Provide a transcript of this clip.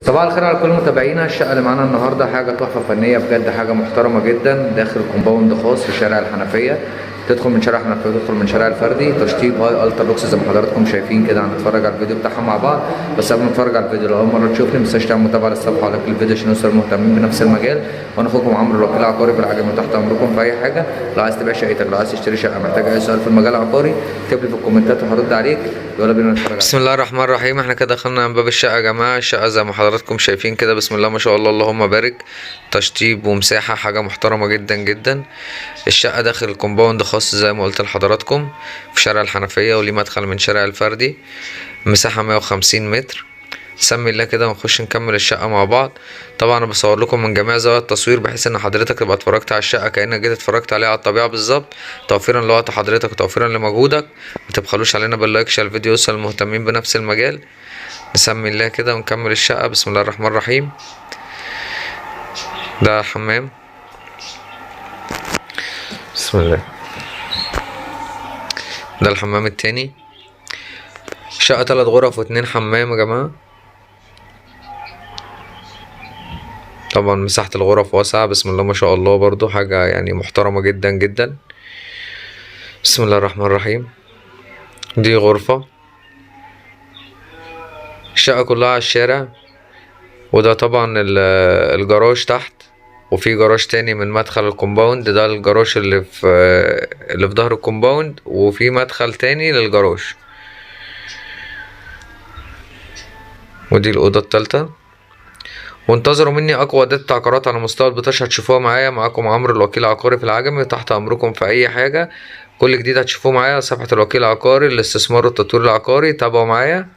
صباح الخير على كل متابعينا. الشقه اللي معانا النهارده حاجه تحفه فنيه بجد، حاجه محترمه جدا، داخل كومباوند خاص في شارع الحنفيه. تدخل من شارع الحنفيه وتدخل من شارع الفردي، تشطيب هاي الترا لوكس زي ما حضراتكم شايفين كده. هنتفرج على الفيديو بتاعها مع بعض، بس قبل ما نتفرج على الفيديو لو اول مره تشوفني ما تنساش تعمل متابعه للصفحه ولايك للفيديو عشان نوصل المهتمين بنفس المجال. وانا اخوكم عمرو الوكيل العقاري في العجمي، تحت امركم في اي حاجه. لو عايز تبيع شقتك، لو عايز تشتري شقه، محتاج اي سؤال في المجال العقاري، اكتب لي في الكومنتات وهرد عليك. يلا بينا نتفرج. بسم الله الرحمن الرحيم. احنا كده دخلنا من باب الشقه يا جماعه. الشقه زي ما حضراتكم شايفين كده، بسم الله ما شاء الله اللهم بارك. تشطيب ومساحه حاجه محترمه جدا جدا. الشقه داخل كومباوند خاص زي ما قلت لحضراتكم في شارع الحنفيه، وليه مدخل من شارع الفردي. مساحه 150 متر. سمي الله كده ونخش نكمل الشقه مع بعض. طبعا انا بصور لكم من جميع زوايا التصوير بحيث ان حضرتك تبقى اتفرجت على الشقه كانك جيت اتفرجت عليها على الطبيعه بالظبط، توفيرا لوقت حضرتك وتوفيرا لمجهودك. ما تبخلوش علينا باللايك عشان الفيديو يوصل للمهتمين بنفس المجال. نسمي الله كده ونكمل الشقه. بسم الله الرحمن الرحيم. ده حمام، بسم الله. ده الحمام التاني. شقة 3 غرف و2 حمام يا جماعة. طبعا مساحة الغرف واسعة، بسم الله ما شاء الله، برضو حاجة يعني محترمة جدا جدا. بسم الله الرحمن الرحيم. دي غرفة. الشقة كلها على الشارع، وده طبعا الجراج تحت، وفي جراج تاني من مدخل الكومباوند. ده الجراج اللي في ظهر الكومباوند، وفي مدخل تاني للجراج. ودي الأوضة التالتة. وانتظروا مني اقوى اداة عقارات على مستوى البطاشه هتشوفوها معايا. معاكم عمرو الوكيل العقاري في العجمي، تحت امركم في اي حاجه. كل جديد هتشوفوه معايا صفحه الوكيل العقاري للاستثمار والتطوير العقاري. تابعوا معايا.